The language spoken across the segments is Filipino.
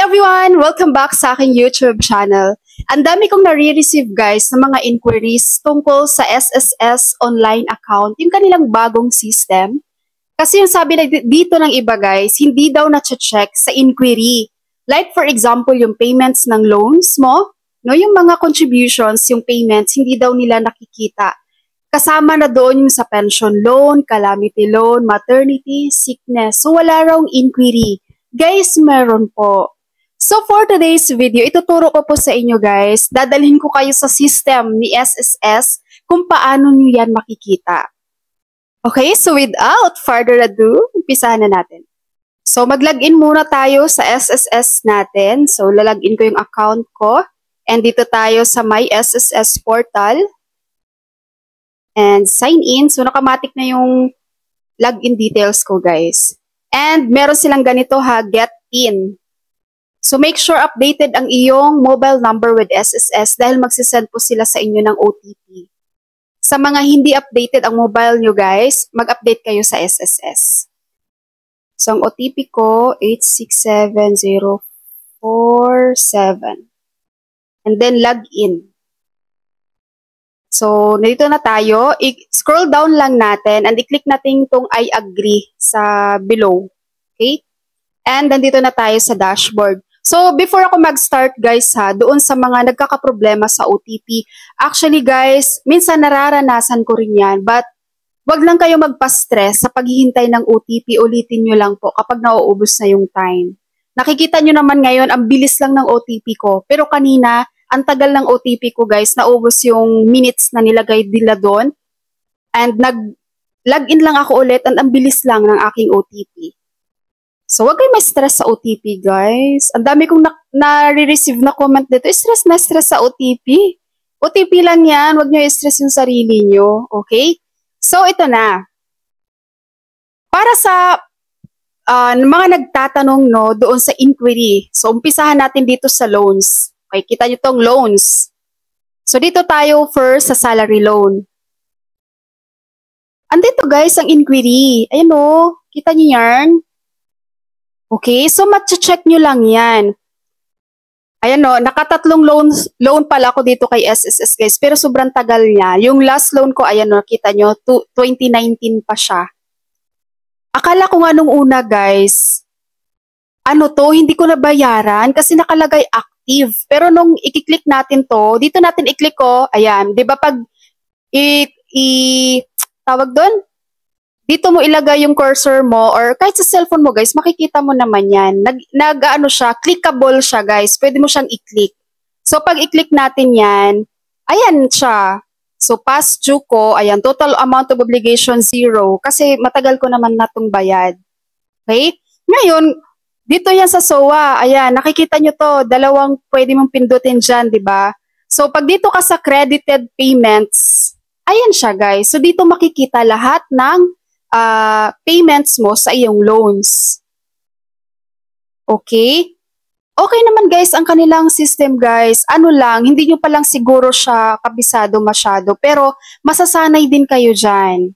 everyone! Welcome back sa aking YouTube channel. Ang dami kong nare-receive guys ng mga inquiries tungkol sa SSS online account, yung kanilang bagong system. Kasi yung sabi na dito ng iba guys, hindi daw na-check sa inquiry. Like for example, yung payments ng loans mo, no, yung mga contributions, yung payments, hindi daw nila nakikita. Kasama na doon yung sa pension loan, calamity loan, maternity, sickness. So wala raw inquiry. Guys, meron po. So for today's video, ituturo ko po sa inyo guys, dadalhin ko kayo sa system ni SSS kung paano nyo yan makikita. Okay, so without further ado, umpisahan na natin. So mag-login muna tayo sa SSS natin. So lalagin ko yung account ko. And dito tayo sa My SSS portal. And sign in. So nakamatic na yung login details ko guys. And meron silang ganito ha, get PIN. So make sure updated ang iyong mobile number with SSS dahil magsisend po sila sa inyo ng OTP. Sa mga hindi updated ang mobile nyo guys, mag-update kayo sa SSS. So ang OTP ko, 867047. And then log in. So nandito na tayo. I-scroll down lang natin and i-click natin itong I agree sa below. Okay? And nandito na tayo sa dashboard. So, before ako mag-start guys ha, doon sa mga nagkakaproblema sa OTP, actually guys, minsan nararanasan ko rin yan, but wag lang kayo magpa-stress sa paghihintay ng OTP, ulitin nyo lang po kapag nauubos na yung time. Nakikita nyo naman ngayon, ang bilis lang ng OTP ko, pero kanina, ang tagal ng OTP ko guys, naubos yung minutes na nilagay nila doon, and nag-login lang ako ulit, and ang bilis lang ng aking OTP. So, wag kayo may stress sa OTP, guys. Ang dami kong na-receive na comment dito. Stress na stress sa OTP. OTP lang yan. Wag nyo i-stress yung sarili nyo. Okay? So, ito na. Para sa mga nagtatanong no, doon sa inquiry. So, umpisahan natin dito sa loans. Okay, kita nyo tong loans. So, dito tayo first sa salary loan. Andito guys, ang inquiry. Ayan o. Kita nyo yan? Okay, so matche-check nyo lang yan. Ayan o, nakatatlong loan pala ako dito kay SSS guys, pero sobrang tagal niya. Yung last loan ko, ayan o, kita nyo, 2019 pa siya. Akala ko nga nung una guys, ano to, hindi ko nabayaran kasi nakalagay active. Pero nung i-click natin to, dito natin i-click ko, ayan, di ba pag tawag doon? Dito mo ilagay yung cursor mo or kahit sa cellphone mo guys, makikita mo naman yan. Nag-ano siya, clickable siya guys. Pwede mo siyang i-click. So pag i-click natin yan, ayan siya. So past due ko, ayan, total amount of obligation 0 kasi matagal ko naman na itong bayad. Okay? Ngayon, dito yan sa SOA, ayan, nakikita nyo to, dalawang pwede mong pindutin dyan, di ba? So pag dito ka sa credited payments, ayan siya guys. So dito makikita lahat ng payments mo sa iyong loans. Okay? Okay naman guys, ang kanilang system guys, ano lang, hindi nyo palang siguro siya kabisado masyado, pero masasanay din kayo dyan.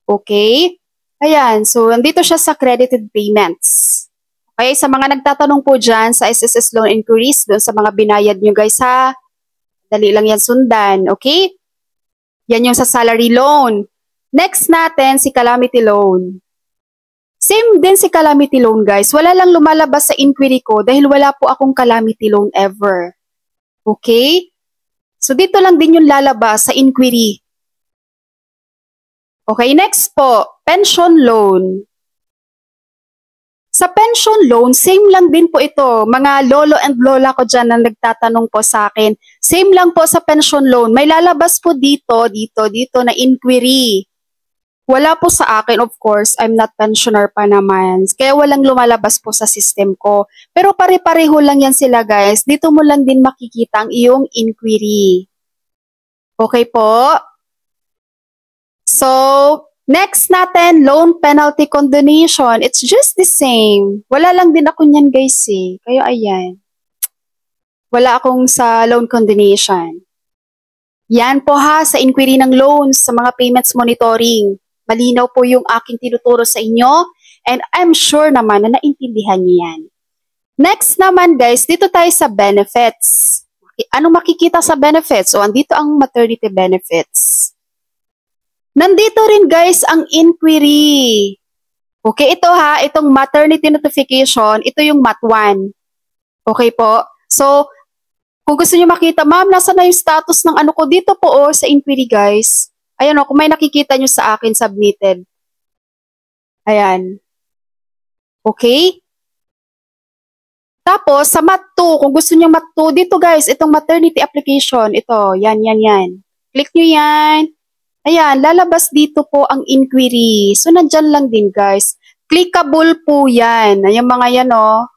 Okay? Ayan, so nandito siya sa credited payments. Okay, sa mga nagtatanong po dyan sa SSS loan inquiries, doon sa mga binayad nyo guys ha, dali lang yan sundan. Okay? Yan yung sa salary loan. Next natin, si calamity loan. Same din si calamity loan guys. Wala lang lumalabas sa inquiry ko dahil wala po akong calamity loan ever. Okay? So dito lang din yung lalabas sa inquiry. Okay, next po, pension loan. Sa pension loan, same lang din po ito. Mga lolo and lola ko dyan na nagtatanong po sa akin. Same lang po sa pension loan. May lalabas po dito na inquiry. Wala po sa akin, of course, I'm not pensioner pa naman. Kaya walang lumalabas po sa system ko. Pero pare-pareho lang yan sila guys. Dito mo lang din makikita ang iyong inquiry. Okay po? So, next natin, loan penalty condonation. It's just the same. Wala lang din ako niyan guys eh. Kaya ayan. Wala akong sa loan condonation. Yan po ha, sa inquiry ng loans, sa mga payments monitoring. Malinaw po yung aking tinuturo sa inyo and I'm sure naman na naintindihan niyo yan. Next naman guys, dito tayo sa benefits. Ano makikita sa benefits? So, andito ang maternity benefits. Nandito rin guys ang inquiry. Okay, ito ha, itong maternity notification, ito yung MAT1. Okay po? So, kung gusto niyo makita, ma'am, nasa na yung status ng ano ko dito po sa inquiry guys. Ayan o, kung may nakikita niyo sa akin submitted. Ayan. Okay? Tapos, sa MAT2, kung gusto niyo MAT2, dito guys, itong maternity application, ito, yan. Click nyo yan. Ayan, lalabas dito po ang inquiry. So, nandyan lang din guys. Clickable po yan. Yung mga yan o,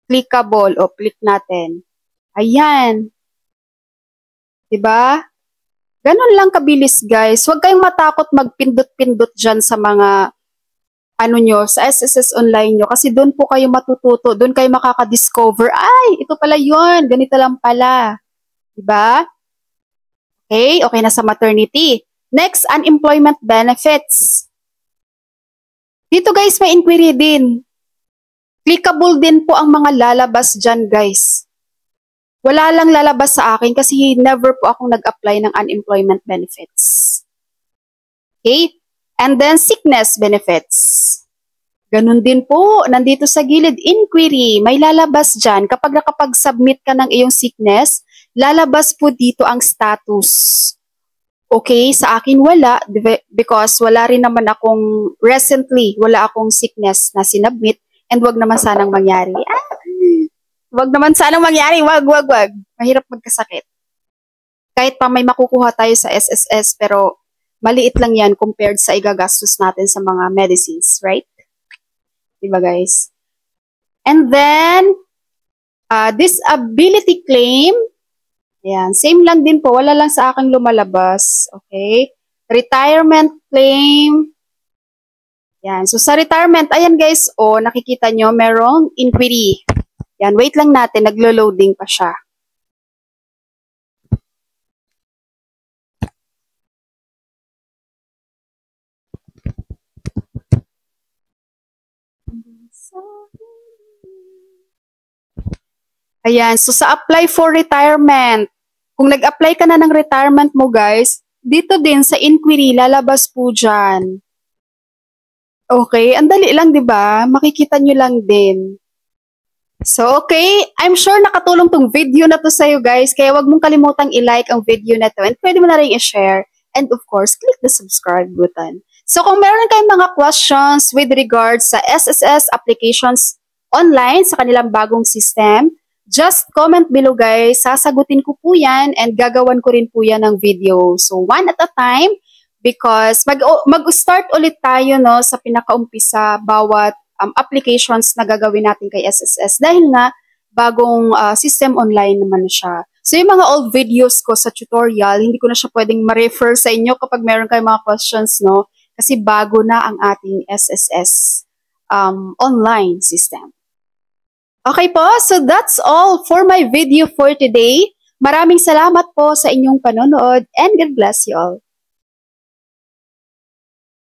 clickable. O, click natin. Ayan. Diba? Ganon lang kabilis guys. Huwag kayong matakot magpindot-pindot dyan sa mga ano nyo, sa SSS online nyo. Kasi doon po kayo matututo. Doon kayo makaka-discover. Ay, ito pala yun. Ganito lang pala. Diba? Okay, okay na sa maternity. Next, unemployment benefits. Dito guys, may inquiry din. Clickable din po ang mga lalabas dyan guys. Wala lang lalabas sa akin kasi never po akong nag-apply ng unemployment benefits. Okay? And then, sickness benefits. Ganun din po, nandito sa gilid, inquiry, may lalabas dyan. Kapag nakapag-submit ka ng iyong sickness, lalabas po dito ang status. Okay, sa akin wala, because wala rin naman akong, recently, wala akong sickness na sinubmit, and wag naman sanang mangyari. Wag naman sanang mangyari, wag. Mahirap magkasakit. Kahit pa may makukuha tayo sa SSS, pero maliit lang yan compared sa igagastos natin sa mga medicines, right? Diba guys? And then, disability claim. Ayan, same lang din po. Wala lang sa akin lumalabas. Okay? Retirement claim. Ayan, so sa retirement, ayan guys, nakikita nyo, merong inquiry. Ayan, wait lang natin, naglo-loading pa siya. Ayan, so sa apply for retirement, kung nag-apply ka na ng retirement mo guys, dito din sa inquiry, lalabas po dyan. Okay, ang dali lang, di ba? Makikita nyo lang din. So, okay, I'm sure nakatulong tong video na to sa'yo guys, kaya wag mong kalimutang i-like ang video na to, and pwede mo na rin i-share, and of course, click the subscribe button. So, kung meron kayong mga questions with regards sa SSS applications online sa kanilang bagong system, just comment below guys, sasagutin ko po yan and gagawan ko rin po yan ng video. So, one at a time because mag-start ulit tayo no, sa pinakaumpisa bawat applications na gagawin natin kay SSS dahil nga bagong system online naman siya. So, yung mga old videos ko sa tutorial, hindi ko na siya pwedeng ma-refer sa inyo kapag meron kayong mga questions, no? Kasi bago na ang ating SSS online system. Okay po, so that's all for my video for today. Maraming salamat po sa inyong panonood and God bless you all.